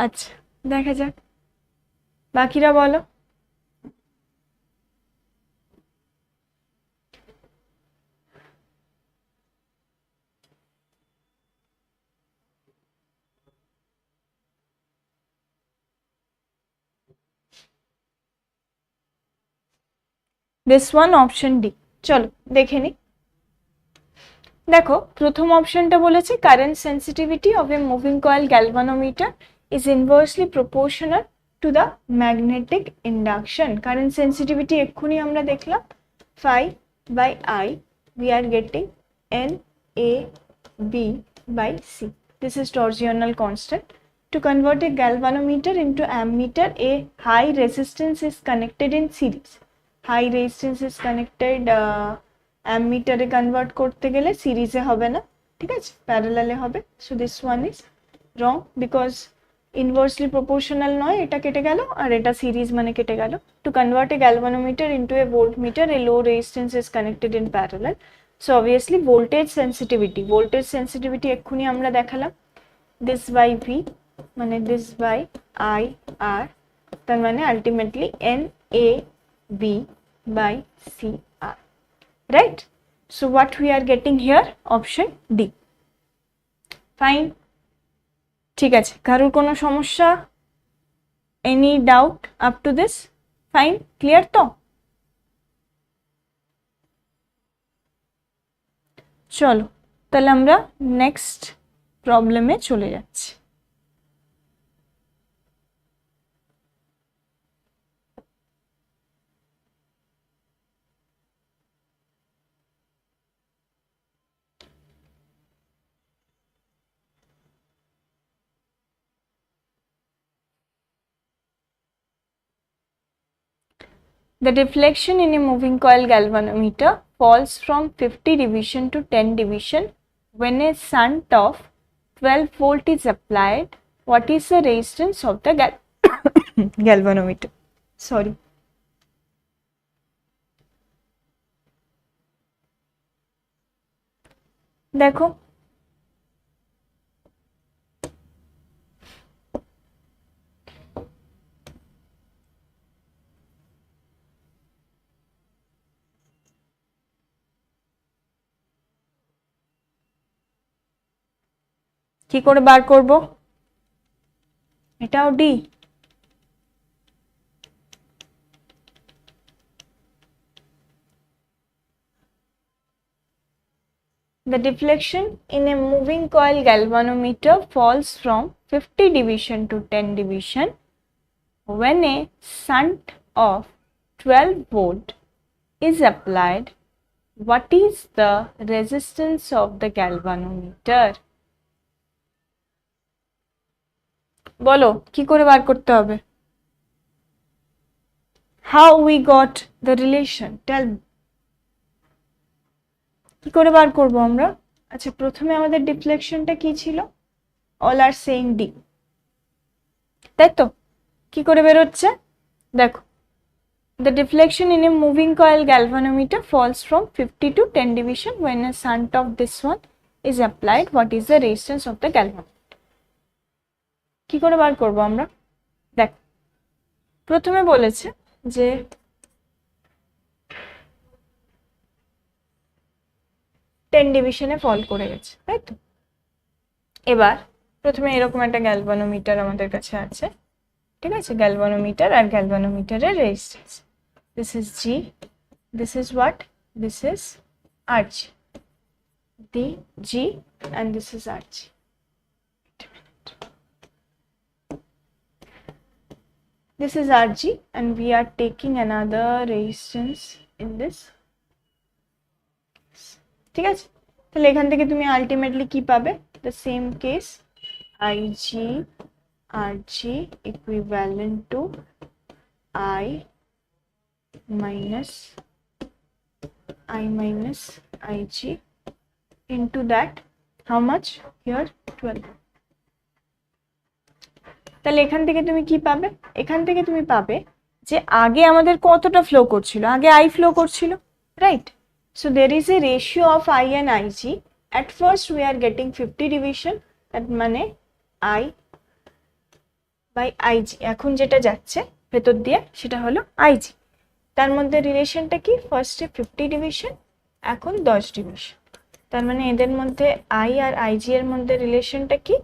আচ্ছা, দেখা যাক, বাকিরা বলো। This one option D. চলো দেখে নি। দেখো, প্রথম অপশনটা বলেছে current sensitivity of A moving coil galvanometer is inversely proportional to the magnetic induction. Current sensitivity এক্ষুনি আমরা দেখলাম, phi by I we are getting NAB by C. This is torsional constant. To convert a galvanometer into ammeter, a high resistance is connected in series. High resistance is connected অ্যামমিটারে convert করতে গেলে সিরিজে হবে না, ঠিক আছে, প্যারালালে হবে। So this one is wrong because inversely proportional নয়, এটা কেটে গেল আর এটা সিরিজ মানে কেটে গেল। To convert a galvanometer into a voltmeter a low resistance is connected in parallel. So obviously voltage sensitivity এক্ষুনি আমরা দেখালাম, দিস বাই ভি মানে দিস বাই আই আর, তার মানে ultimately N A B by CR, right? So what we are getting here, option D. Fine. ঠিক আছে, কারোর কোনো সমস্যা, any doubt up to this? Fine, clear তো? চলো তাহলে আমরা নেক্সট প্রবলেমে চলে যাচ্ছি। The deflection in a moving coil galvanometer falls from 50 division to 10 division when a shunt of 12 volt is applied. What is the resistance of the galvanometer? Sorry. দেখো, কি করে বার করব? এটাও D. The deflection in a moving coil galvanometer falls from 50 division to 10 division when a shunt of 12 volt is applied. What is the resistance of the galvanometer? বলো কি করে বার করতে হবে? How we got the relation? Tell me. কি করে বার করব আমরা? আচ্ছা, প্রথমে আমাদের ডিফ্লেকশনটা কি ছিল? অল আর সেইং ডি, তাই তো? কি করে বের হচ্ছে দেখো, The deflection in a moving coil galvanometer falls from 50 to 10 division when a shunt of this one is applied. What is the resistance of the galvanometer? কি করে বার করব আমরা? দেখ, প্রথমে বলেছে যে টেন ডিভিশনে ফল করে গেছে, তাই তো? এবার প্রথমে এরকম একটা গ্যালভানোমিটার আমাদের কাছে আছে, ঠিক আছে? গ্যালভানোমিটার আর গ্যালভানোমিটারের resistance, this is G, this is what, this is R G, the G and this is RG. This is RG and we are taking another resistance in this. ঠিক আছে, তাহলে এখান থেকে তুমি আলটিমেটলি কি পাবে? The same case, IG RG equivalent to I minus IG into that, how much here, 12. তাহলে এখান থেকে তুমি কি পাবে? এখান থেকে তুমি পাবে যে আগে আমাদের কতটা ফ্লো করছিল, আগে I ফ্লো করছিল, right? So there is a ratio of I and IG. At first we are getting 50 division, that মানে I by IG, এখন যেটা যাচ্ছে ভেতর দিয়ে সেটা হলো IG। তার মধ্যে রিলেশনটা কি? ফার্স্টে 50 ডিভিশন, এখন 10 ডিভিশন। তার মানে এদের মধ্যে I আর IG এর মধ্যে রিলেশনটা কি?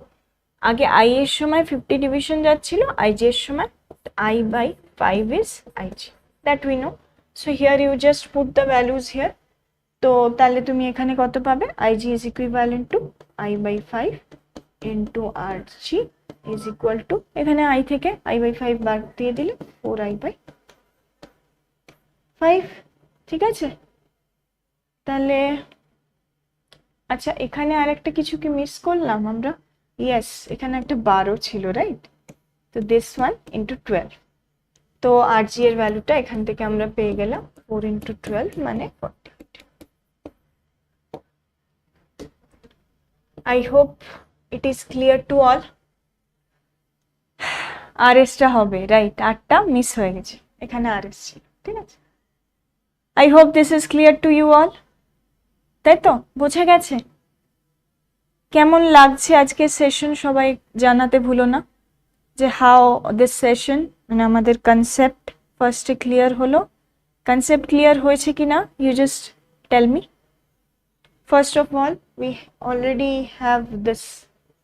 আগে I এর সময় 50 ডিভিশন যাচ্ছিল, IG এর সময় I by 5 is IG, that we know. So here you just put the values here. তো তাহলে তুমি এখানে কত পাবে? IG is equivalent to I by 5 into RG is equal to, এখানে I থেকে I by 5 বাদ দিয়ে দিলে 4I by 5, ঠিক আছে? তাহলে আচ্ছা, এখানে আরেকটা কিছু কি মিস করলাম আমরা? ইয়েস, এখানে একটা 12 ছিল, রাইট? তো দিস ওয়ান ইন্টু 12, তো RG এর ভ্যালুটা এখান থেকে আমরা পেয়ে গেলাম 4 into 12 মানে 40। I hope it is clear to all. RS টা হবে, রাইট? 8টা মিস হয়ে গেছে, এখানে RS ছিল, ঠিক আছে? I hope this is clear to you all. তাই তো, বোঝা গেছে? কেমন লাগছে আজকে সেশন সবাই জানাতে ভুলো না যে হাউ দিস সেশন, মানে আমাদের কনসেপ্ট ফার্স্টে ক্লিয়ার হলো। কনসেপ্ট ক্লিয়ার হয়েছে কি না, you just tell me. First of all, we already have this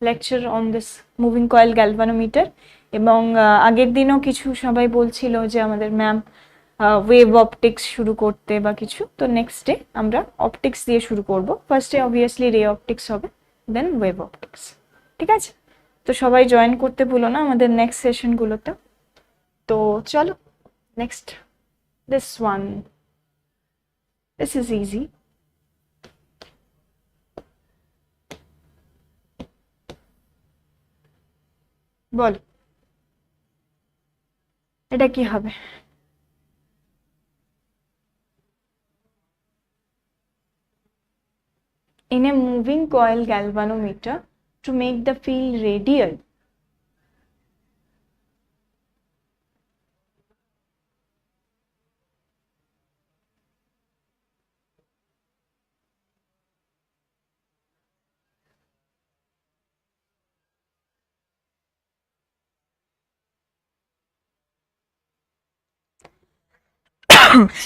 lecture on this moving coil galvanometer, এবং আগের দিনও কিছু সবাই বলছিল যে আমাদের ম্যাম ওয়েভ অপটিক্স শুরু করতে বা কিছু, তো নেক্সট ডে আমরা অপটিক্স দিয়ে শুরু করব। ফার্স্টে অবভিয়াসলি রে অপটিক্স হবে, দেন ওয়েভ অপটিক্স, ঠিক আছে? তো সবাই জয়েন করতে ভুলো না আমাদের নেক্সট সেশনগুলোতে। তো চলো next, this one, this is easy. বল, এটা কি হবে? In a moving coil galvanometer, to make the field radial,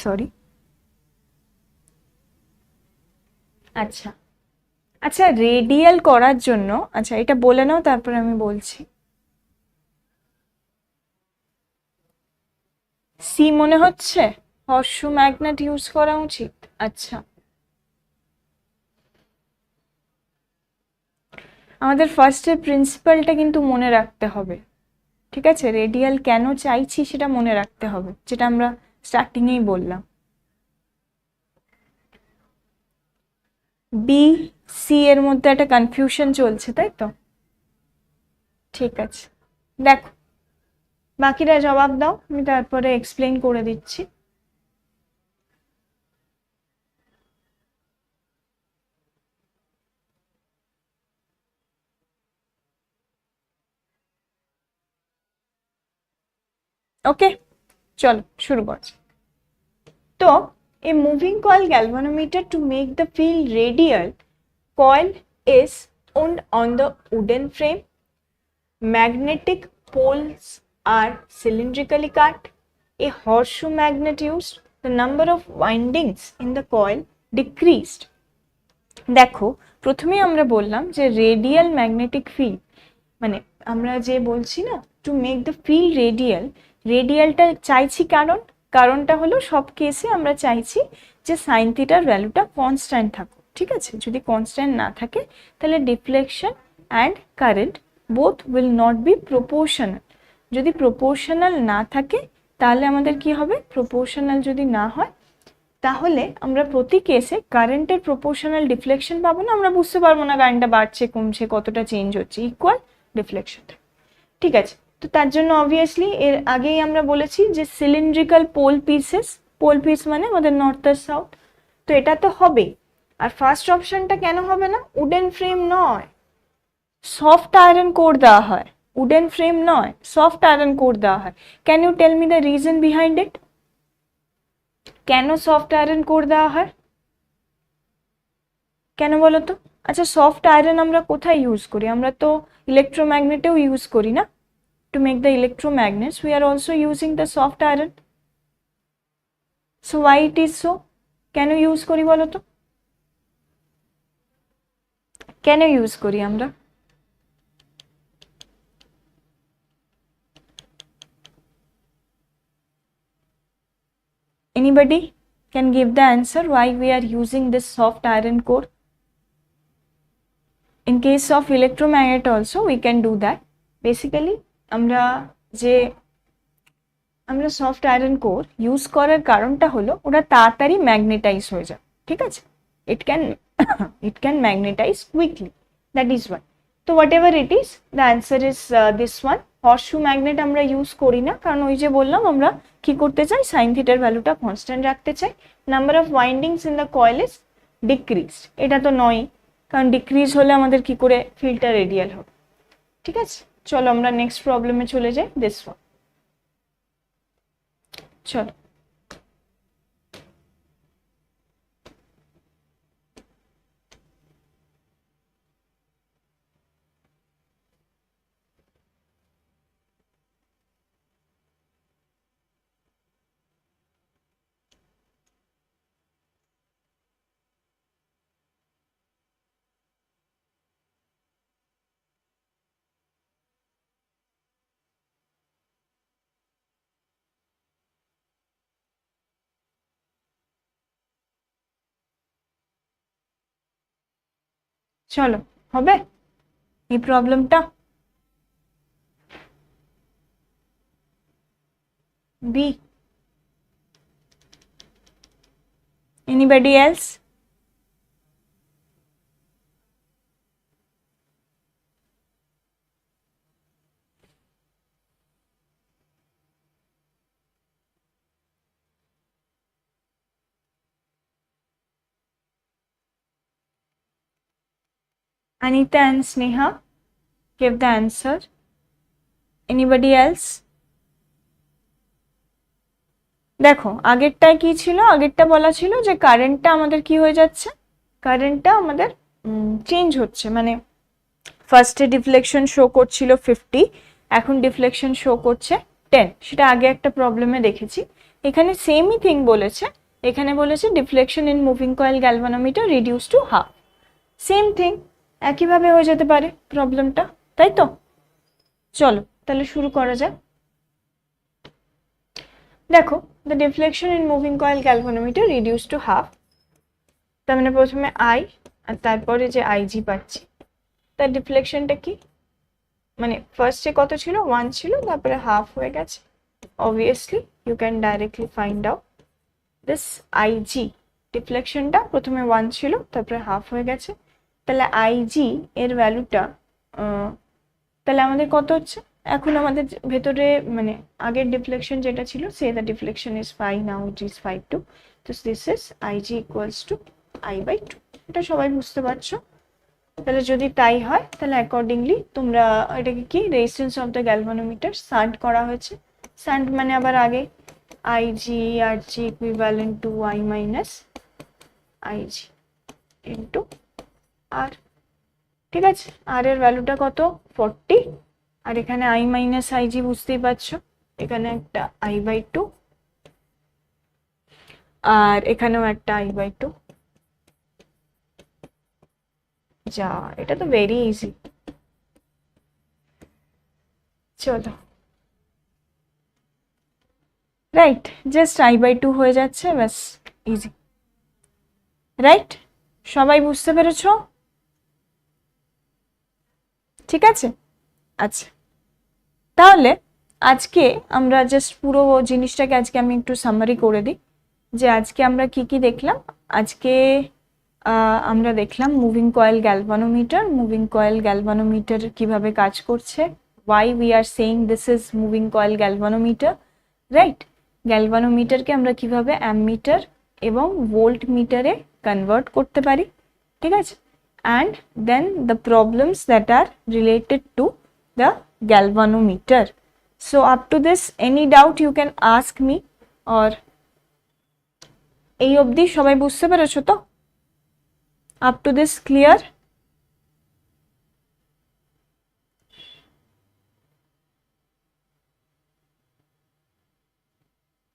sorry, আচ্ছা আচ্ছা, রেডিয়াল করার জন্য, আচ্ছা এটা বলে নাও তারপরে আমি বলছি। সি মনে হচ্ছে হর্সু ম্যাগনেট ইউজ করা উচিত। আচ্ছা, আমাদের ফার্স্টের প্রিন্সিপালটা কিন্তু মনে রাখতে হবে, ঠিক আছে? রেডিয়াল কেন চাইছি সেটা মনে রাখতে হবে, যেটা আমরা স্টার্টিংয়েই বললাম। বি সি এর মধ্যে একটা কনফিউশন চলছে, তাই তো? ঠিক আছে, দেখো বাকিরা জবাব দাও, আমি তারপরে এক্সপ্লেইন করে দিচ্ছি। ওকে, চলো শুরু করছি। তো a moving coil galvanometer to make the field radial, coil is wound on the wooden frame, magnetic poles are cylindrically cut, a horseshoe magnet used, the number of windings in the coil decreased. দেখো প্রথমে আমরা বললাম যে radial magnetic field, মানে আমরা যে বলছি না to make the field radial, রেডিয়ালটা চাইছি কারণটা হলো সব কেসে আমরা চাইছি যে সাইন থিটার ভ্যালুটা কনস্ট্যান্ট থাকুক, ঠিক আছে? যদি কনস্ট্যান্ট না থাকে তাহলে deflection and current both will not be proportional. যদি প্রপোর্শনাল না থাকে তাহলে আমাদের কি হবে, প্রপোর্শনাল যদি না হয় তাহলে আমরা প্রতি কেসে কারেন্টের প্রপোর্শনাল ডিফ্লেকশন পাবো না, আমরা বুঝতে পারবো না কারেন্টটা বাড়ছে কমছে কতটা চেঞ্জ হচ্ছে, ইকুয়াল ডিফ্লেকশন, ঠিক আছে? তো তার জন্য অবভিয়াসলি এর আগেই আমরা বলেছি যে সিলিন্ড্রিক্যাল পোল পিস মানে আমাদের নর্থ আর সাউথ, তো এটা তো হবে। আর ফার্স্ট অপশনটা কেন হবে না? উডেন ফ্রেম নয়, সফট আয়রন কোর দেওয়া হয়, উডেন ফ্রেম নয়, সফট আয়রন কোর দেওয়া হয়। Can you tell me the reason behind it? কেন সফট আয়রন কোর দেওয়া হয়, কেন বলো তো? আচ্ছা সফট আয়রন আমরা কোথায় ইউজ করি? আমরা তো ইলেকট্রোম্যাগনেটেও ইউজ করি না। To make the electromagnets we are also using the soft iron, so why it is so? কেন ইউজ করি বলো তো? কেন ইউজ করি আমরা? Anybody can give the answer why we are using this soft iron core? In case of electromagnet also we can do that. Basically আমরা soft iron core use করার কারণটা হলো ওরা তাড়াতাড়ি ম্যাগনেটাইজ হয়ে যায়, ঠিক আছে? it can magnetize quickly, that is why. তো what ever it is, the answer is this one. Horseshoe magnet আমরা ইউজ করি না, কারণ ওই যে বললাম আমরা কি করতে চাই, সাইন থিটার ভ্যালুটা কনস্ট্যান্ট রাখতে চাই। Number of windings in the coil is decreased, এটা তো নয়, কারণ ডিক্রিজ হলে আমাদের কি করে ফিল্ডটা রেডিয়াল হবে, ঠিক আছে? চলো আমরা নেক্সট প্রবলেমে চলে যাই, দিস ওয়ান। চলো চলো হবে এই প্রবলেমটা। B, anybody else? Anita and Sneha give the answer. Anybody else? দেখো আগেরটায় কি ছিল, আগেরটা বলা ছিল যে কারেন্টটা আমাদের কি হয়ে যাচ্ছে, কারেন্টটা আমাদের চেঞ্জ হচ্ছে, মানে ফার্স্টে ডিফ্লেকশন শো করছিল 50, এখন ডিফ্লেকশন শো করছে 10, সেটা আগে একটা প্রবলেমে দেখেছি। এখানে সেমই থিং বলেছে, এখানে বলেছে deflection in moving coil galvanometer reduce to half, same thing, একইভাবে হয়ে যেতে পারে প্রবলেমটা, তাই তো? চলো তাহলে শুরু করা যাক। দেখো the deflection in moving coil galvanometer reduced to half, তার মানে প্রথমে I আর তারপরে যে IG পাচ্ছি, তার ডিফ্লেকশনটা কি, মানে ফার্স্টে কত ছিল, 1 ছিল, তারপরে হাফ হয়ে গেছে। obviously you can directly find out this IG ডিফ্লেকশনটা প্রথমে 1 ছিল তারপরে হাফ হয়ে গেছে, তাহলে IG এর ভ্যালুটা তাহলে আমাদের কত হচ্ছে, এখন আমাদের ভেতরে মানে আগের ডিফ্লেকশন যেটা ছিল, say the deflection is 5, now it is 5/2, তো this is IG equals to I/2, এটা সবাই বুঝতে পারছো। তাহলে যদি তাই হয় তাহলে অ্যাকর্ডিংলি তোমরা এটাকে কি resistance of the galvanometer shunt করা হয়েছে, শান্ট মানে আবার আগে IG RG equivalent to I minus IG into R, ঠিক আছে। আর এর ভ্যালুটা কত 40, আর এখানে I মাইনাস IG বুঝতেই পারছো, এখানে একটা I/2 আর এখানেও একটা I/2। যা, এটা তো ভেরি ইজি। চলো, রাইট, জাস্ট I/2 হয়ে যাচ্ছে, ব্যাস, ইজি, রাইট? সবাই বুঝতে পেরেছো? ঠিক আছে, আচ্ছা, তাহলে আজকে আমরা জাস্ট পুরো জিনিসটাকে আজকে আমি একটু সামারি করে দিই যে আজকে আমরা কি কি দেখলাম। আজকে আমরা দেখলাম moving coil galvanometer, moving coil galvanometer কিভাবে কাজ করছে, why we are saying this is moving coil galvanometer, right? গ্যালভানোমিটারকে আমরা কিভাবে অ্যামমিটার এবং ভোল্ট মিটারে কনভার্ট করতে পারি, ঠিক আছে? and then the problems that are related to the galvanometer. So up to this, any doubt you can ask me, or এই অবধি সবাই বুঝতে পেরেছো তো? up to this clear?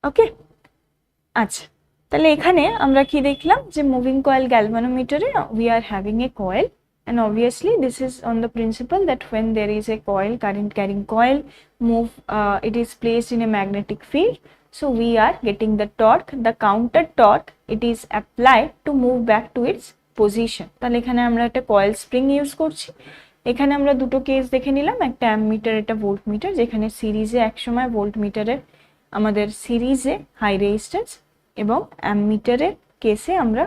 ওকে, আচ্ছা, তাহলে এখানে আমরা কি দেখলাম যে মুভিং কয়েল গ্যালভানোমিটারে we are having a coil, and obviously this is on the principle that when there is a coil, current carrying coil it is placed in a magnetic field, so we are getting the torque, the counter torque it is applied to move back to its position। তাহলে এখানে আমরা একটা coil spring use করছি। এখানে আমরা দুটো case দেখে নিলাম, একটা অ্যামমিটার, একটা ভোল্টমিটার, যেখানে সিরিজে একসময় ভোল্টমিটারের আমাদের সিরিজে হাই রেজিস্ট্যান্স এবং অ্যামমিটারের কেসে আমরা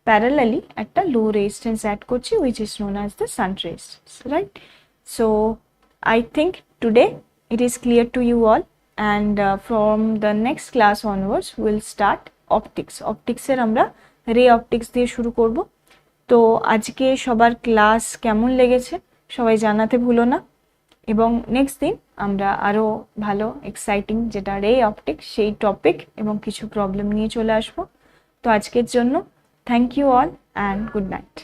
প্যারালালি একটা লো রেজিস্ট্যান্স অ্যাড করছি, which is known as the shunt resistance, right? So I think today it is clear to you all, and from the next class onwards we'll start optics. optics এর আমরা রে optics দিয়ে শুরু করব। তো আজকে সবার ক্লাস কেমন লেগেছে সবাই জানাতে ভুলো না, এবং নেক্সট দিন আমরা আরো ভালো এক্সাইটিং যেটা রে অপটিক্স সেই টপিক এবং কিছু প্রবলেম নিয়ে চলে আসবো। তো আজকের জন্য thank you all and good night.